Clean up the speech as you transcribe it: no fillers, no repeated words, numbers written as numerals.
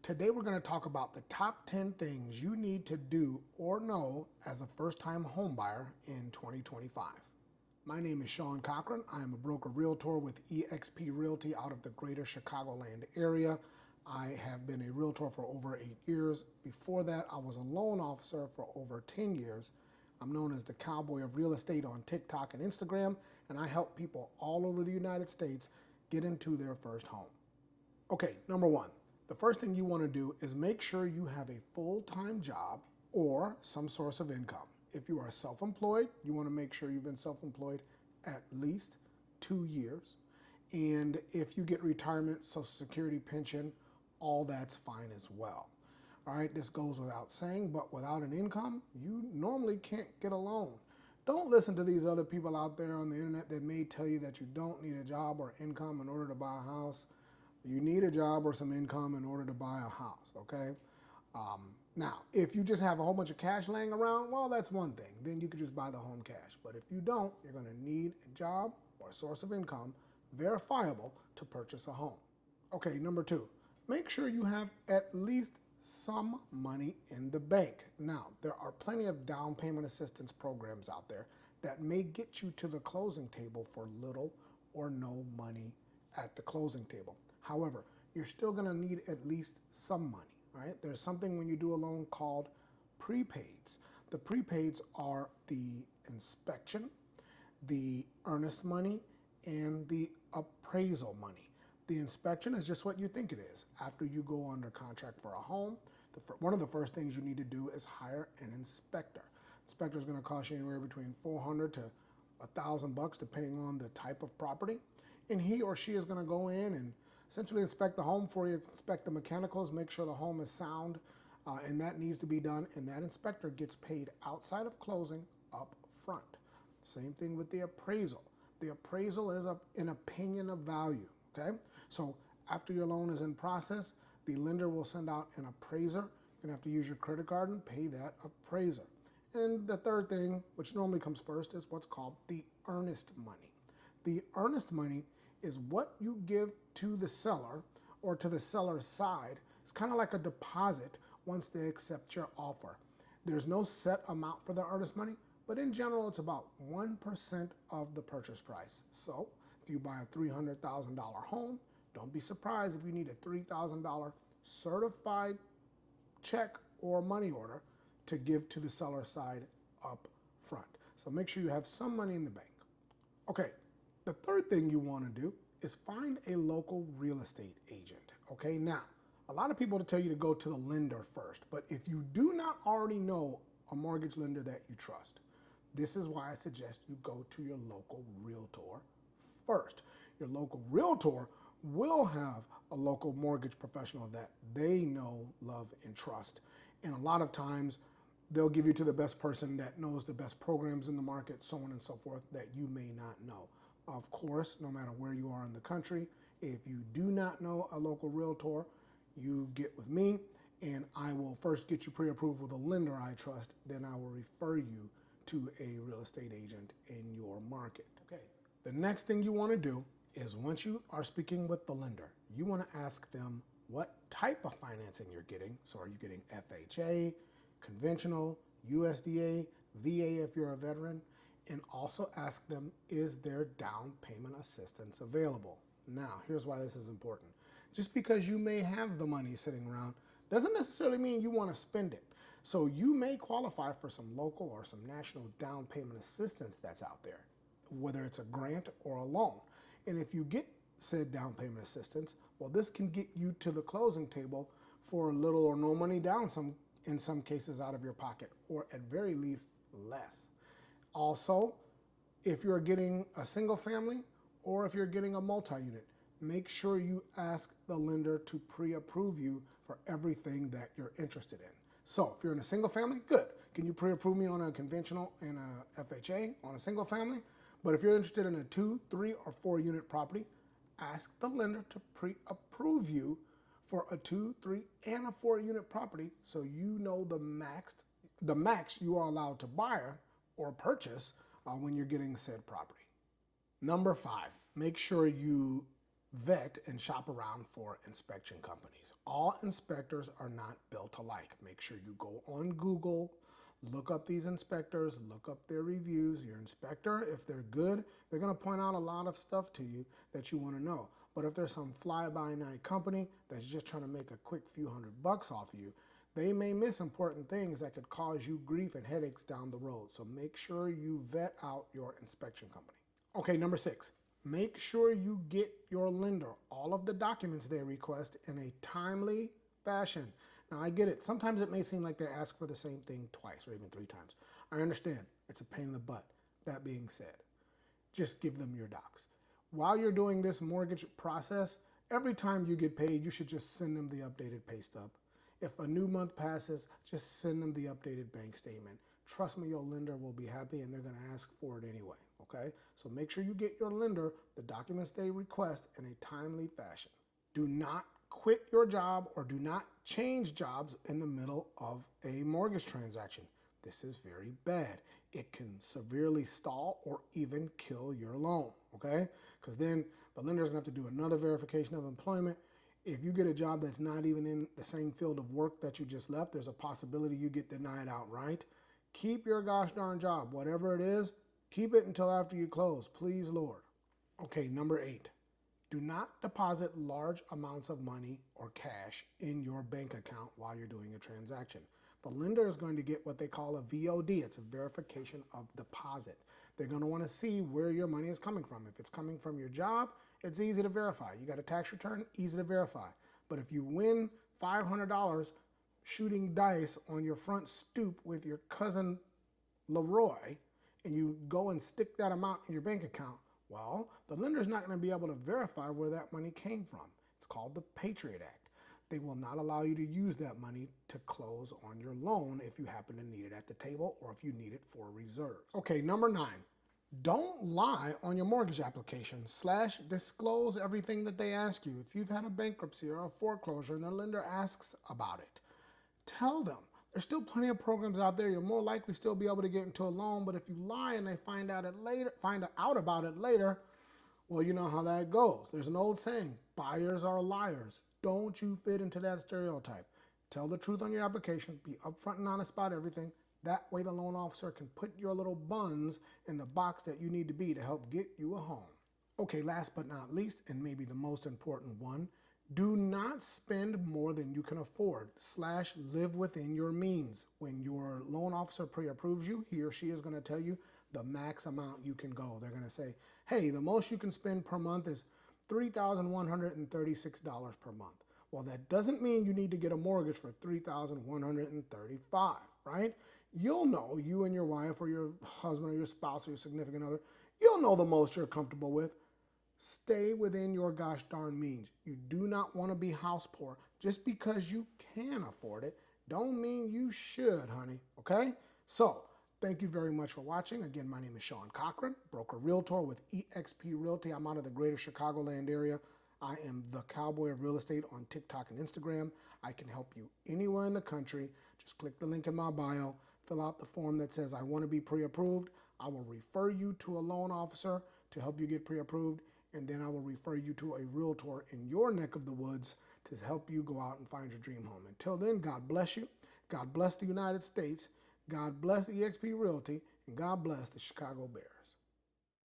Today we're going to talk about the top 10 things you need to do or know as a first-time homebuyer in 2025. My name is Sean Cochran. I am a broker realtor with eXp Realty out of the greater Chicagoland area. I have been a realtor for over 8 years. Before that, I was a loan officer for over 10 years. I'm known as the cowboy of real estate on TikTok and Instagram, and I help people all over the United States get into their first home. Okay, number one, the first thing you want to do is make sure you have a full-time job or some source of income. If you are self-employed, you want to make sure you've been self-employed at least 2 years. And if you get retirement, Social Security, pension, all that's fine as well. All right, this goes without saying, but without an income, you normally can't get a loan. Don't listen to these other people out there on the internet that may tell you that you don't need a job or income in order to buy a house. You need a job or some income in order to buy a house, okay? Now, if you just have a whole bunch of cash laying around, well, that's one thing. Then you could just buy the home cash. But if you don't, you're gonna need a job or a source of income verifiable to purchase a home. Okay, number two, make sure you have at least some money in the bank. Now, there are plenty of down payment assistance programs out there that may get you to the closing table for little or no money at the closing table. However, you're still gonna need at least some money, right? There's something when you do a loan called prepaids. The prepaids are the inspection, the earnest money, and the appraisal money. The inspection is just what you think it is. After you go under contract for a home, one of the first things you need to do is hire an inspector. Inspector is gonna cost you anywhere between $400 to $1,000 depending on the type of property. And he or she is gonna go in and essentially inspect the home for you, inspect the mechanicals, make sure the home is sound, and that needs to be done, and that inspector gets paid outside of closing up front. Same thing with the appraisal. The appraisal is an opinion of value, okay? So after your loan is in process, the lender will send out an appraiser. You're gonna have to use your credit card and pay that appraiser. And the third thing, which normally comes first, is what's called the earnest money. The earnest money is what you give to the seller or to the seller's side. It's kind of like a deposit once they accept your offer. There's no set amount for the earnest money, but in general, it's about 1% of the purchase price. So if you buy a $300,000 home, don't be surprised if you need a $3,000 certified check or money order to give to the seller's side up front. So make sure you have some money in the bank. Okay. The third thing you want to do is find a local real estate agent, okay? Now, a lot of people tell you to go to the lender first, but if you do not already know a mortgage lender that you trust, this is why I suggest you go to your local realtor first. Your local realtor will have a local mortgage professional that they know, love, and trust. And a lot of times, they'll give you to the best person that knows the best programs in the market, so on and so forth, that you may not know. Of course, no matter where you are in the country, if you do not know a local realtor, you get with me and I will first get you pre-approved with a lender I trust, then I will refer you to a real estate agent in your market. Okay. The next thing you want to do is once you are speaking with the lender, you want to ask them what type of financing you're getting. So are you getting FHA, conventional, USDA, VA if you're a veteran? And also ask them, is there down payment assistance available? Now, here's why this is important. Just because you may have the money sitting around doesn't necessarily mean you want to spend it. So you may qualify for some local or some national down payment assistance that's out there, whether it's a grant or a loan. And if you get said down payment assistance, well, this can get you to the closing table for little or no money down, in some cases out of your pocket, or at very least less. Also, if you're getting a single family or if you're getting a multi-unit, make sure you ask the lender to pre-approve you for everything that you're interested in. So if you're in a single family, good. Can you pre-approve me on a conventional and a FHA on a single family? But if you're interested in a 2, 3, or 4 unit property, ask the lender to pre-approve you for a 2, 3, and a 4 unit property so you know the max you are allowed to buy or purchase when you're getting said property. Number 5, make sure you vet and shop around for inspection companies. All inspectors are not built alike. Make sure you go on Google, look up these inspectors, look up their reviews. Your inspector, if they're good, they're going to point out a lot of stuff to you that you want to know. But if there's some fly-by-night company that's just trying to make a quick few $100 off you, they may miss important things that could cause you grief and headaches down the road. So make sure you vet out your inspection company. Okay, number 6. Make sure you get your lender all of the documents they request in a timely fashion. Now, I get it. Sometimes it may seem like they ask for the same thing twice or even 3 times. I understand. It's a pain in the butt. That being said, just give them your docs. While you're doing this mortgage process, every time you get paid, you should just send them the updated pay stub. If a new month passes, just send them the updated bank statement. Trust me, your lender will be happy and they're going to ask for it anyway, okay? So make sure you get your lender the documents they request in a timely fashion. Do not quit your job or do not change jobs in the middle of a mortgage transaction. This is very bad. It can severely stall or even kill your loan, okay? Because then the lender's going to have to do another verification of employment. If you get a job that's not even in the same field of work that you just left, there's a possibility you get denied outright. Keep your gosh darn job, whatever it is, keep it until after you close, please, Lord. Okay, number 8. Do not deposit large amounts of money or cash in your bank account while you're doing a transaction. The lender is going to get what they call a VOD. It's a verification of deposit. They're going to want to see where your money is coming from. If it's coming from your job, it's easy to verify. You got a tax return, easy to verify. But if you win $500 shooting dice on your front stoop with your cousin Leroy, and you go and stick that amount in your bank account, well, the lender's not going to be able to verify where that money came from. It's called the Patriot Act. They will not allow you to use that money to close on your loan if you happen to need it at the table or if you need it for reserves. Okay, number 9. Don't lie on your mortgage application / disclose everything that they ask you. If you've had a bankruptcy or a foreclosure and the lender asks about it, tell them. There's still plenty of programs out there. You're more likely still be able to get into a loan, but if you lie and they find out about it later, well, you know how that goes. There's an old saying, buyers are liars. Don't you fit into that stereotype. Tell the truth on your application. Be upfront and honest about everything. That way the loan officer can put your little buns in the box that you need to be to help get you a home. Okay, last but not least, and maybe the most important one, do not spend more than you can afford / live within your means. When your loan officer pre-approves you, he or she is going to tell you the max amount you can go. They're going to say, hey, the most you can spend per month is $3,136 per month. Well, that doesn't mean you need to get a mortgage for $3,135, right? You'll know, you and your wife or your husband or your spouse or your significant other, you'll know the most you're comfortable with. Stay within your gosh darn means. You do not want to be house poor. Just because you can afford it, don't mean you should, honey, okay? So, thank you very much for watching. Again, my name is Sean Cochran, broker realtor with eXp Realty. I'm out of the greater Chicagoland area. I am the cowboy of real estate on TikTok and Instagram. I can help you anywhere in the country. Just click the link in my bio, fill out the form that says I want to be pre-approved. I will refer you to a loan officer to help you get pre-approved, and then I will refer you to a realtor in your neck of the woods to help you go out and find your dream home. Until then, God bless you. God bless the United States. God bless eXp Realty, and God bless the Chicago Bears.